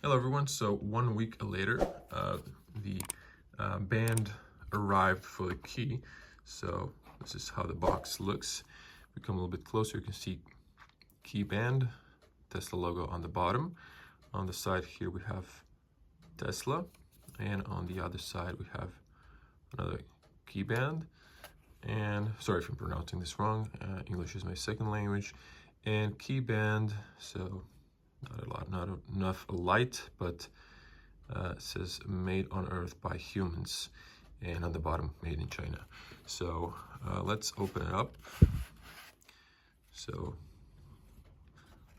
Hello everyone, so 1 week later, the band arrived for the key. So this is how the box looks. We come a little bit closer, you can see key band, Tesla logo on the bottom. On the side here we have Tesla, and on the other side we have another key band. And sorry if I'm pronouncing this wrong, English is my second language. And key band, so not enough light, but it says made on Earth by humans, and on the bottom made in China. So let's open it up. So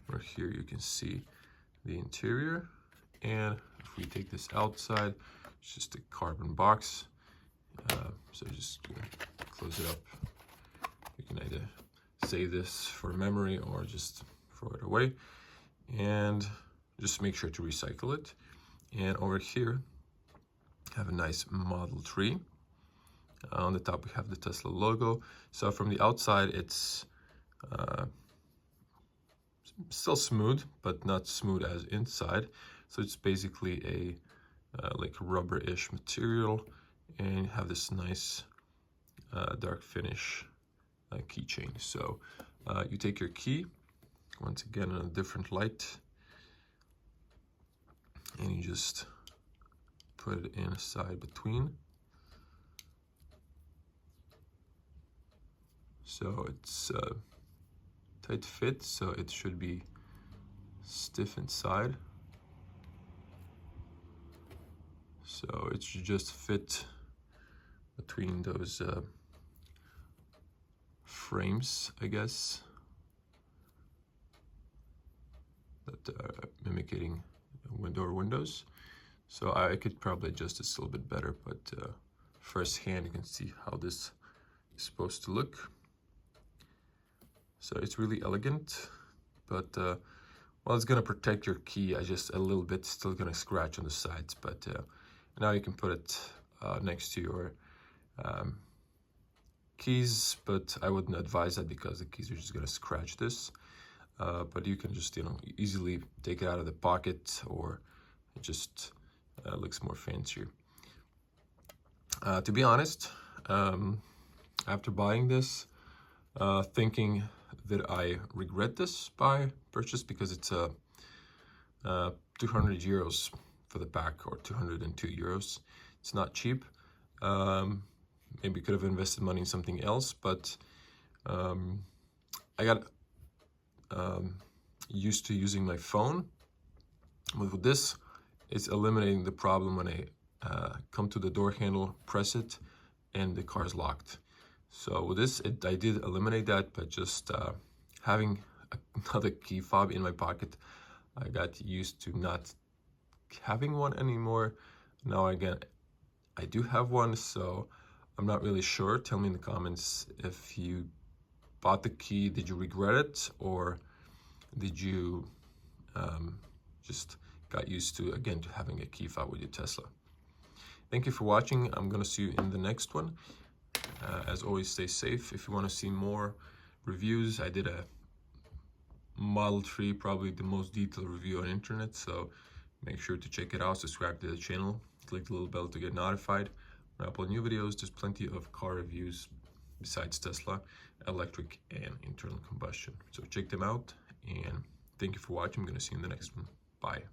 right here you can see the interior, and if we take this outside, it's just a carbon box. So just close it up. You can either save this for memory or just throw it away, and just make sure to recycle it. And over here have a nice Model 3. On the top we have the Tesla logo. So from the outside it's still smooth, but not smooth as inside. So it's basically a like rubber-ish material, and you have this nice dark finish keychain. So you take your key, once again in a different light, and you just put it in a side between. So it's tight fit, so it should be stiff inside. So it should just fit between those frames, I guess, that are mimicking windows. So I could probably adjust this a little bit better, but firsthand you can see how this is supposed to look. So it's really elegant, but well, it's gonna protect your key. I just a little bit still gonna scratch on the sides, but now you can put it next to your keys, but I wouldn't advise that because the keys are just gonna scratch this. But you can just, easily take it out of the pocket, or it just looks more fancier. To be honest, after buying this, thinking that I regret this purchase, because it's 200 euros for the pack, or 202 euros. It's not cheap. Maybe could have invested money in something else, but I got used to using my phone. With this, it's eliminating the problem when I come to the door handle, press it, and the car is locked. So with this, I did eliminate that, but just having another key fob in my pocket, I got used to not having one anymore. Now again, I do have one, so I'm not really sure. Tell me in the comments if you bought the key, did you regret it, or did you just got used to, again, to having a key fob with your Tesla. Thank you for watching. I'm gonna see you in the next one. As always, stay safe. If you want to see more reviews, I did a Model 3, probably the most detailed review on internet, so make sure to check it out. Subscribe to the channel, click the little bell to get notified when I upload new videos. There's plenty of car reviews besides Tesla, electric and internal combustion, so check them out. And thank you for watching. I'm going to see you in the next one. Bye.